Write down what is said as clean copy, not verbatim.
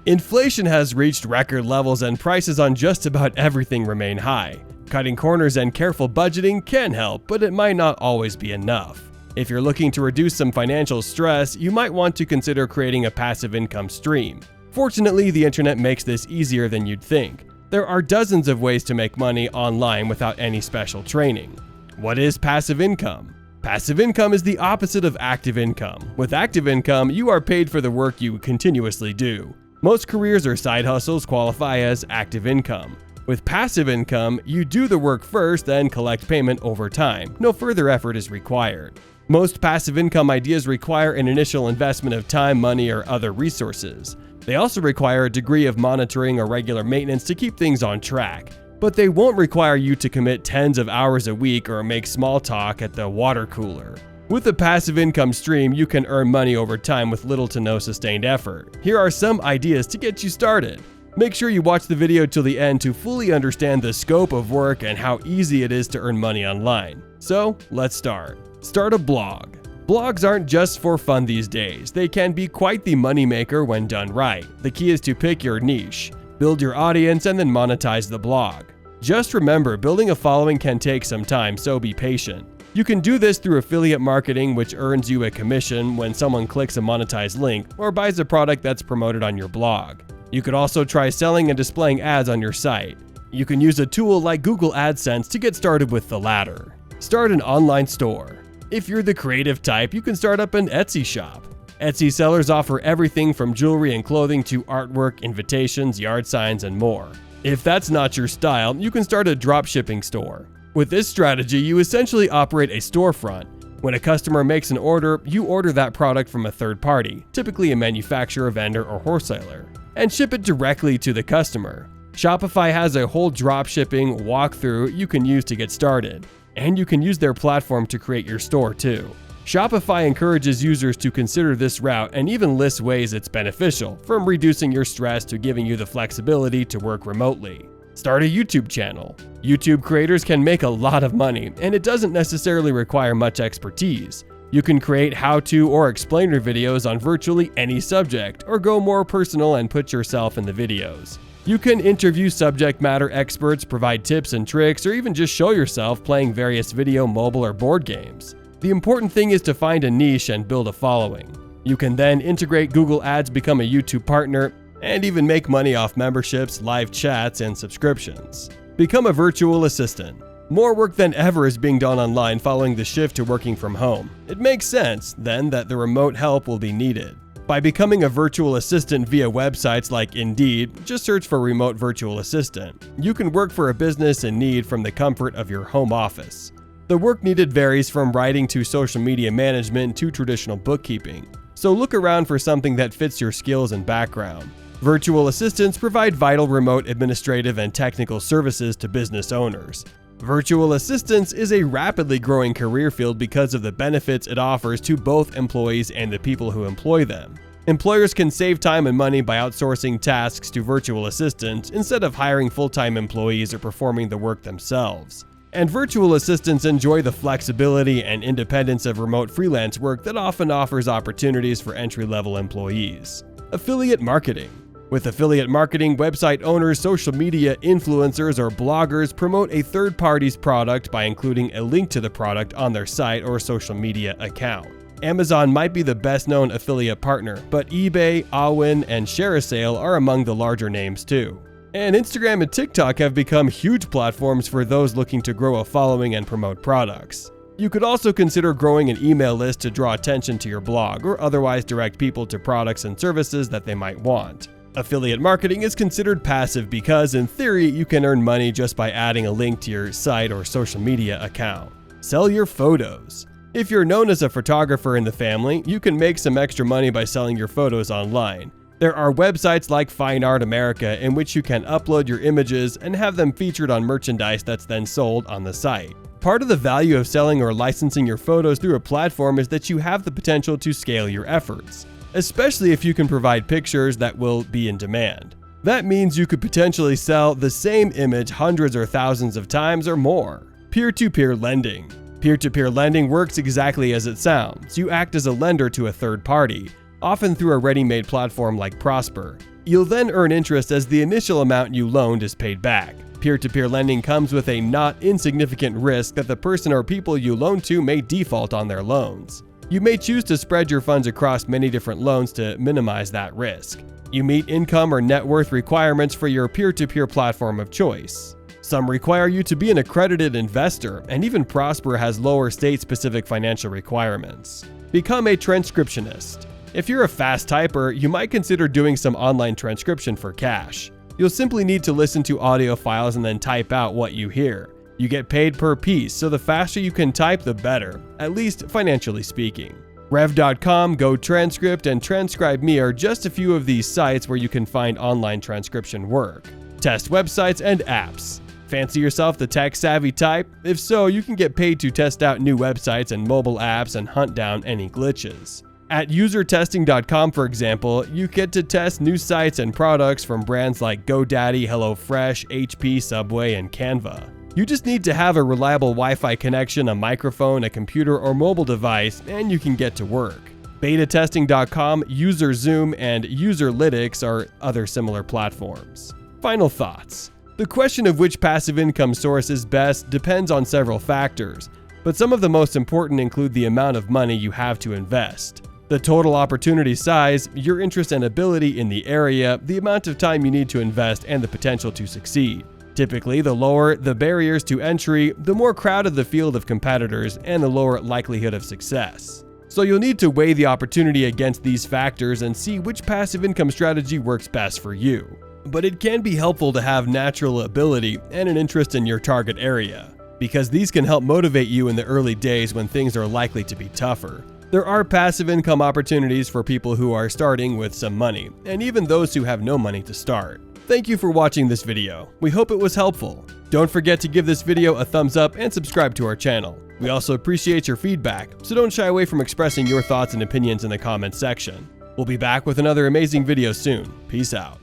Inflation has reached record levels and prices on just about everything remain high. Cutting corners and careful budgeting can help, but it might not always be enough. If you're looking to reduce some financial stress, you might want to consider creating a passive income stream. Fortunately, the internet makes this easier than you'd think. There are dozens of ways to make money online without any special training. What is passive income? Passive income is the opposite of active income. With active income, you are paid for the work you continuously do. Most careers or side hustles qualify as active income. With passive income, you do the work first, then collect payment over time. No further effort is required. Most passive income ideas require an initial investment of time, money, or other resources. They also require a degree of monitoring or regular maintenance to keep things on track. But they won't require you to commit tens of hours a week or make small talk at the water cooler. With a passive income stream, you can earn money over time with little to no sustained effort. Here are some ideas to get you started. Make sure you watch the video till the end to fully understand the scope of work and how easy it is to earn money online. So, let's start. Start a blog. Blogs aren't just for fun these days. They can be quite the moneymaker when done right. The key is to pick your niche, build your audience, and then monetize the blog. Just remember, building a following can take some time, so be patient. You can do this through affiliate marketing, which earns you a commission when someone clicks a monetized link or buys a product that's promoted on your blog. You could also try selling and displaying ads on your site. You can use a tool like Google AdSense to get started with the latter. Start an online store. If you're the creative type, you can start up an Etsy shop. Etsy sellers offer everything from jewelry and clothing to artwork, invitations, yard signs, and more. If that's not your style, you can start a dropshipping store. With this strategy, you essentially operate a storefront. When a customer makes an order, you order that product from a third party, typically a manufacturer, vendor, or wholesaler, and ship it directly to the customer. Shopify has a whole dropshipping walkthrough you can use to get started, and you can use their platform to create your store too. Shopify encourages users to consider this route and even lists ways it's beneficial, from reducing your stress to giving you the flexibility to work remotely. Start a YouTube channel. YouTube creators can make a lot of money, and it doesn't necessarily require much expertise. You can create how-to or explainer videos on virtually any subject, or go more personal and put yourself in the videos. You can interview subject matter experts, provide tips and tricks, or even just show yourself playing various video, mobile, or board games. The important thing is to find a niche and build a following. You can then integrate Google Ads, become a YouTube partner, and even make money off memberships, live chats, and subscriptions. Become a virtual assistant. More work than ever is being done online following the shift to working from home. It makes sense, then, that the remote help will be needed. By becoming a virtual assistant via websites like Indeed, just search for remote virtual assistant. You can work for a business in need from the comfort of your home office. The work needed varies from writing to social media management to traditional bookkeeping, so look around for something that fits your skills and background. Virtual assistants provide vital remote administrative and technical services to business owners. Virtual assistants is a rapidly growing career field because of the benefits it offers to both employees and the people who employ them. Employers can save time and money by outsourcing tasks to virtual assistants instead of hiring full-time employees or performing the work themselves. And virtual assistants enjoy the flexibility and independence of remote freelance work that often offers opportunities for entry-level employees. Affiliate marketing. With affiliate marketing, website owners, social media influencers, or bloggers promote a third party's product by including a link to the product on their site or social media account. Amazon might be the best known affiliate partner, but eBay, Awin, and ShareASale are among the larger names too. And Instagram and TikTok have become huge platforms for those looking to grow a following and promote products. You could also consider growing an email list to draw attention to your blog or otherwise direct people to products and services that they might want. Affiliate marketing is considered passive because, in theory, you can earn money just by adding a link to your site or social media account. Sell your photos. If you're known as a photographer in the family, you can make some extra money by selling your photos online. There are websites like Fine Art America in which you can upload your images and have them featured on merchandise that's then sold on the site. Part of the value of selling or licensing your photos through a platform is that you have the potential to scale your efforts, especially if you can provide pictures that will be in demand. That means you could potentially sell the same image hundreds or thousands of times or more. Peer-to-peer lending. Peer-to-peer lending works exactly as it sounds. You act as a lender to a third party, often through a ready-made platform like Prosper. You'll then earn interest as the initial amount you loaned is paid back. Peer-to-peer lending comes with a not insignificant risk that the person or people you loan to may default on their loans. You may choose to spread your funds across many different loans to minimize that risk. You meet income or net worth requirements for your peer-to-peer platform of choice. Some require you to be an accredited investor, and even Prosper has lower state-specific financial requirements. Become a transcriptionist. If you're a fast typer, you might consider doing some online transcription for cash. You'll simply need to listen to audio files and then type out what you hear. You get paid per piece, so the faster you can type, the better, at least financially speaking. Rev.com, GoTranscript, and TranscribeMe are just a few of these sites where you can find online transcription work. Test websites and apps. Fancy yourself the tech-savvy type? If so, you can get paid to test out new websites and mobile apps and hunt down any glitches. At usertesting.com, for example, you get to test new sites and products from brands like GoDaddy, HelloFresh, HP, Subway, and Canva. You just need to have a reliable Wi-Fi connection, a microphone, a computer, or mobile device, and you can get to work. Betatesting.com, UserZoom, and Userlytics are other similar platforms. Final thoughts. The question of which passive income source is best depends on several factors, but some of the most important include the amount of money you have to invest, the total opportunity size, your interest and ability in the area, the amount of time you need to invest, and the potential to succeed. Typically, the lower the barriers to entry, the more crowded the field of competitors, and the lower likelihood of success. So you'll need to weigh the opportunity against these factors and see which passive income strategy works best for you. But it can be helpful to have natural ability and an interest in your target area, because these can help motivate you in the early days when things are likely to be tougher. There are passive income opportunities for people who are starting with some money, and even those who have no money to start. Thank you for watching this video. We hope it was helpful. Don't forget to give this video a thumbs up and subscribe to our channel. We also appreciate your feedback, so don't shy away from expressing your thoughts and opinions in the comments section. We'll be back with another amazing video soon. Peace out.